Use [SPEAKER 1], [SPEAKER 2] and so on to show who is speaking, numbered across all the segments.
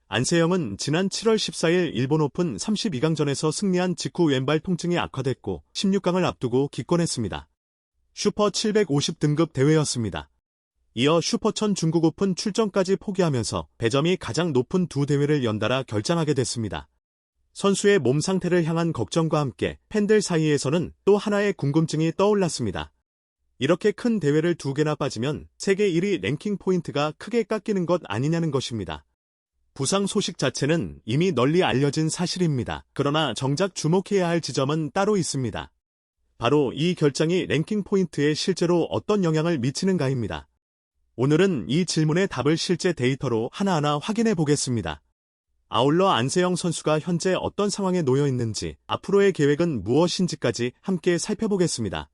[SPEAKER 1] 안세영은 지난 7월 14일 일본 오픈 32강전에서 승리한 직후 왼발 통증이 악화됐고 16강을 앞두고 기권했습니다. 슈퍼 750등급 대회였습니다. 이어 슈퍼 1000 중국 오픈 출전까지 포기하면서 배점이 가장 높은 두 대회를 연달아 결장하게 됐습니다. 선수의 몸 상태를 향한 걱정과 함께 팬들 사이에서는 또 하나의 궁금증이 떠올랐습니다. 이렇게 큰 대회를 두 개나 빠지면 세계 1위 랭킹 포인트가 크게 깎이는 것 아니냐는 것입니다. 부상 소식 자체는 이미 널리 알려진 사실입니다. 그러나 정작 주목해야 할 지점은 따로 있습니다. 바로 이 결장이 랭킹 포인트에 실제로 어떤 영향을 미치는가입니다. 오늘은 이 질문의 답을 실제 데이터로 하나하나 확인해 보겠습니다. 아울러 안세영 선수가 현재 어떤 상황에 놓여 있는지, 앞으로의 계획은 무엇인지까지 함께 살펴보겠습니다.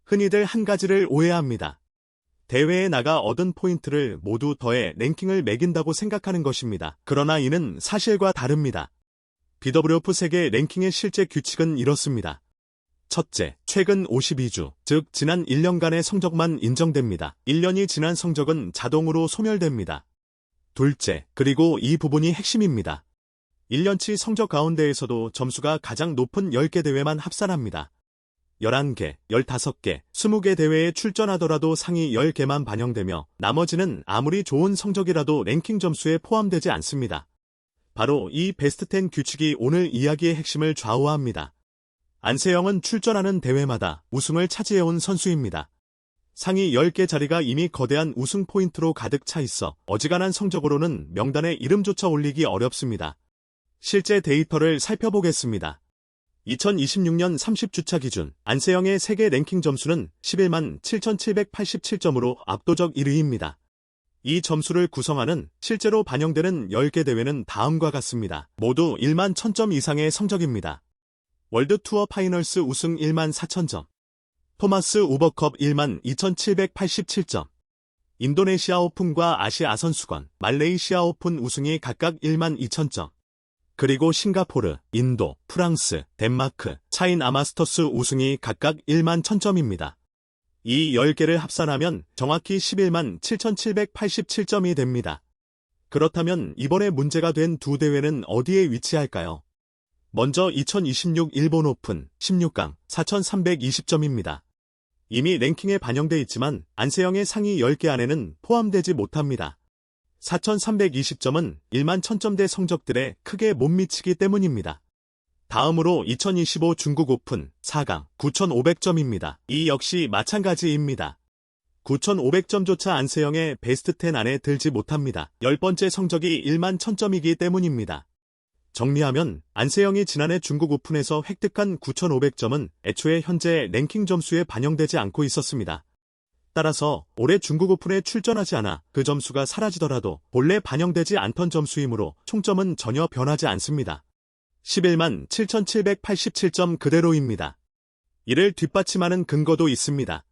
[SPEAKER 1] 흔히들 한 가지를 오해합니다. 대회에 나가 얻은 포인트를 모두 더해 랭킹을 매긴다고 생각하는 것입니다. 그러나 이는 사실과 다릅니다. BWF 세계 랭킹의 실제 규칙은 이렇습니다. 첫째, 최근 52주, 즉 지난 1년간의 성적만 인정됩니다. 1년이 지난 성적은 자동으로 소멸됩니다. 둘째, 그리고 이 부분이 핵심입니다. 1년치 성적 가운데에서도 점수가 가장 높은 10개 대회만 합산합니다. 11개, 15개, 20개 대회에 출전하더라도 상위 10개만 반영되며 나머지는 아무리 좋은 성적이라도 랭킹 점수에 포함되지 않습니다. 바로 이 베스트 10 규칙이 오늘 이야기의 핵심을 좌우합니다. 안세영은 출전하는 대회마다 우승을 차지해온 선수입니다. 상위 10개 자리가 이미 거대한 우승 포인트로 가득 차 있어 어지간한 성적으로는 명단에 이름조차 올리기 어렵습니다. 실제 데이터를 살펴보겠습니다. 2026년 30주차 기준 안세영의 세계 랭킹 점수는 11만 7,787점으로 압도적 1위입니다. 이 점수를 구성하는 실제로 반영되는 10개 대회는 다음과 같습니다. 모두 1만 1000점 이상의 성적입니다. 월드 투어 파이널스 우승 1만 4000점, 토마스 우버컵 1만 2787점, 인도네시아 오픈과 아시아 선수권, 말레이시아 오픈 우승이 각각 1만 2000점, 그리고 싱가포르, 인도, 프랑스, 덴마크, 차이나 마스터스 우승이 각각 1만 1000점입니다. 이 10개를 합산하면 정확히 11만 7787점이 됩니다. 그렇다면 이번에 문제가 된 두 대회는 어디에 위치할까요? 먼저 2026 일본 오픈 16강 4320점입니다. 이미 랭킹에 반영돼 있지만 안세영의 상위 10개 안에는 포함되지 못합니다. 4320점은 1만 1000점대 성적들에 크게 못 미치기 때문입니다. 다음으로 2025 중국 오픈 4강 9500점입니다. 이 역시 마찬가지입니다. 9500점조차 안세영의 베스트 10 안에 들지 못합니다. 10번째 성적이 1만 1000점이기 때문입니다. 정리하면 안세영이 지난해 중국 오픈에서 획득한 9500점은 애초에 현재 랭킹 점수에 반영되지 않고 있었습니다. 따라서 올해 중국 오픈에 출전하지 않아 그 점수가 사라지더라도 본래 반영되지 않던 점수이므로 총점은 전혀 변하지 않습니다. 11만 7787점 그대로입니다. 이를 뒷받침하는 근거도 있습니다.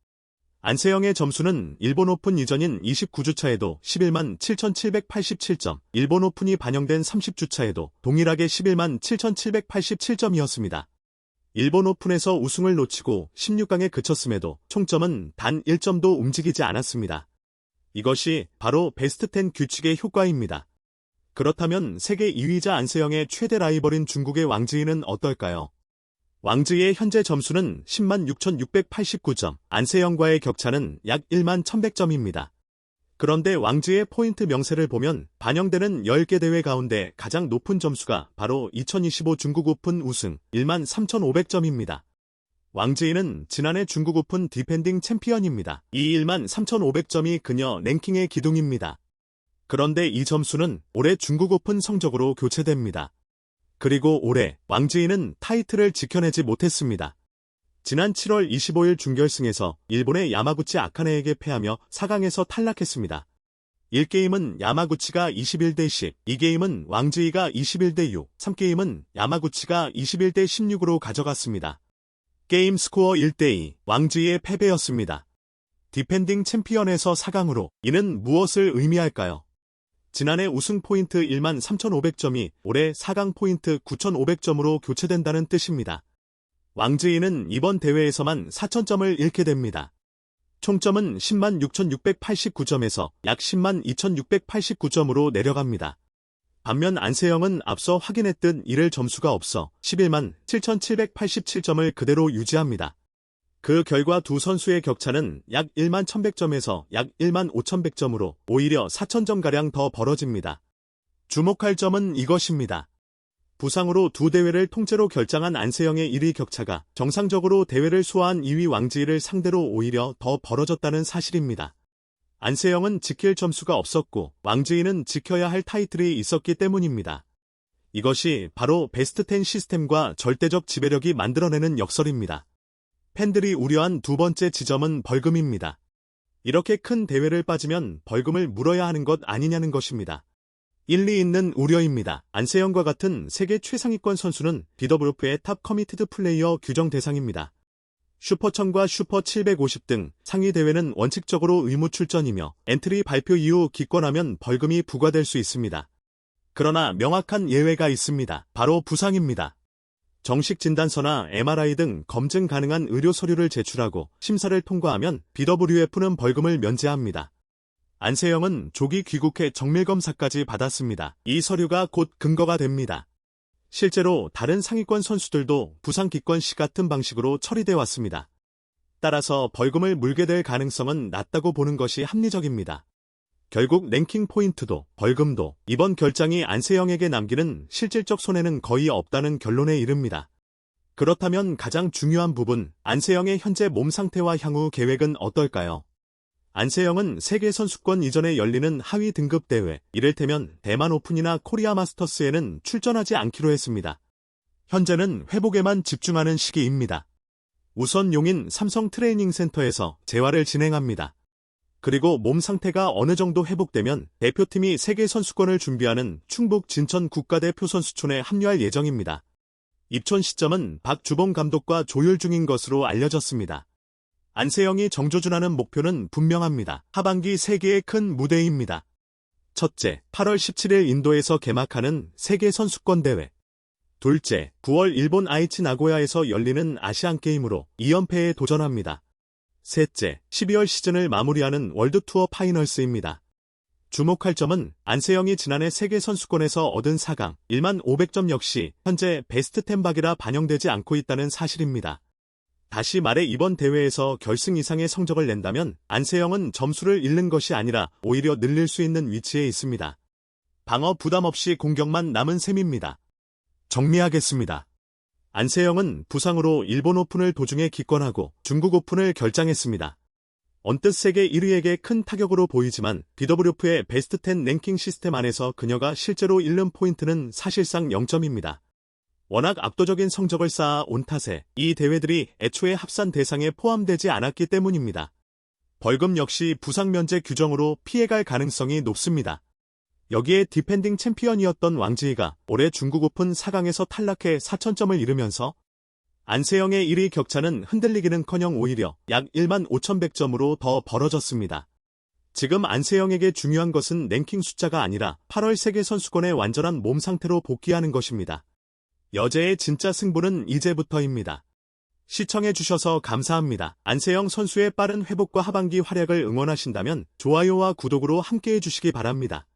[SPEAKER 1] 안세영의 점수는 일본 오픈 이전인 29주차에도 11만 7787점, 일본 오픈이 반영된 30주차에도 동일하게 11만 7787점이었습니다. 일본 오픈에서 우승을 놓치고 16강에 그쳤음에도 총점은 단 1점도 움직이지 않았습니다. 이것이 바로 베스트 10 규칙의 효과입니다. 그렇다면 세계 2위자 안세영의 최대 라이벌인 중국의 왕즈이는 어떨까요? 왕즈이의 현재 점수는 10만 6689점, 안세영과의 격차는 약 1만 1100점입니다. 그런데 왕즈이의 포인트 명세를 보면 반영되는 10개 대회 가운데 가장 높은 점수가 바로 2025 중국 오픈 우승 1만 3500점입니다. 왕즈이는 지난해 중국 오픈 디펜딩 챔피언입니다. 이 1만 3500점이 그녀 랭킹의 기둥입니다. 그런데 이 점수는 올해 중국 오픈 성적으로 교체됩니다. 그리고 올해 왕즈이는 타이틀을 지켜내지 못했습니다. 지난 7월 25일 준결승에서 일본의 야마구치 아카네에게 패하며 4강에서 탈락했습니다. 1게임은 야마구치가 21대 10, 2게임은 왕즈이가 21대 6, 3게임은 야마구치가 21대 16으로 가져갔습니다. 게임 스코어 1대2, 왕즈이의 패배였습니다. 디펜딩 챔피언에서 4강으로, 이는 무엇을 의미할까요? 지난해 우승 포인트 1만 3500점이 올해 4강 포인트 9500점으로 교체된다는 뜻입니다. 왕즈이는 이번 대회에서만 4000점을 잃게 됩니다. 총점은 10만 6689점에서 약 10만 2689점으로 내려갑니다. 반면 안세영은 앞서 확인했듯 이를 점수가 없어 11만 7,787점을 그대로 유지합니다. 그 결과 두 선수의 격차는 약 1만 1,100점에서 약 1만 5,100점으로 오히려 4,000점가량 더 벌어집니다. 주목할 점은 이것입니다. 부상으로 두 대회를 통째로 결장한 안세영의 1위 격차가 정상적으로 대회를 소화한 2위 왕지희를 상대로 오히려 더 벌어졌다는 사실입니다. 안세영은 지킬 점수가 없었고 왕지희는 지켜야 할 타이틀이 있었기 때문입니다. 이것이 바로 베스트 10 시스템과 절대적 지배력이 만들어내는 역설입니다. 팬들이 우려한 두 번째 지점은 벌금입니다. 이렇게 큰 대회를 빠지면 벌금을 물어야 하는 것 아니냐는 것입니다. 일리 있는 우려입니다. 안세영과 같은 세계 최상위권 선수는 BWF의 탑 커미티드 플레이어 규정 대상입니다. 슈퍼1000과 슈퍼750 등 상위 대회는 원칙적으로 의무 출전이며 엔트리 발표 이후 기권하면 벌금이 부과될 수 있습니다. 그러나 명확한 예외가 있습니다. 바로 부상입니다. 정식 진단서나 MRI 등 검증 가능한 의료 서류를 제출하고 심사를 통과하면 BWF는 벌금을 면제합니다. 안세영은 조기 귀국해 정밀검사까지 받았습니다. 이 서류가 곧 근거가 됩니다. 실제로 다른 상위권 선수들도 부상 기권 시 같은 방식으로 처리돼 왔습니다. 따라서 벌금을 물게 될 가능성은 낮다고 보는 것이 합리적입니다. 결국 랭킹 포인트도 벌금도 이번 결장이 안세영에게 남기는 실질적 손해는 거의 없다는 결론에 이릅니다. 그렇다면 가장 중요한 부분, 안세영의 현재 몸 상태와 향후 계획은 어떨까요? 안세영은 세계선수권 이전에 열리는 하위 등급 대회, 이를테면 대만 오픈이나 코리아 마스터스에는 출전하지 않기로 했습니다. 현재는 회복에만 집중하는 시기입니다. 우선 용인 삼성 트레이닝 센터에서 재활을 진행합니다. 그리고 몸 상태가 어느 정도 회복되면 대표팀이 세계선수권을 준비하는 충북 진천 국가대표 선수촌에 합류할 예정입니다. 입촌 시점은 박주봉 감독과 조율 중인 것으로 알려졌습니다. 안세영이 정조준하는 목표는 분명합니다. 하반기 세계의 큰 무대입니다. 첫째, 8월 17일 인도에서 개막하는 세계선수권대회. 둘째, 9월 일본 아이치 나고야에서 열리는 아시안게임으로 2연패에 도전합니다. 셋째, 12월 시즌을 마무리하는 월드투어 파이널스입니다. 주목할 점은 안세영이 지난해 세계선수권에서 얻은 4강 1만 500점 역시 현재 베스트 10박이라 반영되지 않고 있다는 사실입니다. 다시 말해 이번 대회에서 결승 이상의 성적을 낸다면 안세영은 점수를 잃는 것이 아니라 오히려 늘릴 수 있는 위치에 있습니다. 방어 부담 없이 공격만 남은 셈입니다. 정리하겠습니다. 안세영은 부상으로 일본 오픈을 도중에 기권하고 중국 오픈을 결장했습니다. 언뜻 세계 1위에게 큰 타격으로 보이지만 BWF의 베스트 10 랭킹 시스템 안에서 그녀가 실제로 잃는 포인트는 사실상 0점입니다. 워낙 압도적인 성적을 쌓아 온 탓에 이 대회들이 애초에 합산 대상에 포함되지 않았기 때문입니다. 벌금 역시 부상 면제 규정으로 피해갈 가능성이 높습니다. 여기에 디펜딩 챔피언이었던 왕지희가 올해 중국 오픈 4강에서 탈락해 4,000점을 잃으면서 안세영의 1위 격차는 흔들리기는커녕 오히려 약 1만 5,100점으로 더 벌어졌습니다. 지금 안세영에게 중요한 것은 랭킹 숫자가 아니라 8월 세계선수권의 완전한 몸 상태로 복귀하는 것입니다. 여제의 진짜 승부는 이제부터입니다. 시청해주셔서 감사합니다. 안세영 선수의 빠른 회복과 하반기 활약을 응원하신다면 좋아요와 구독으로 함께해 주시기 바랍니다.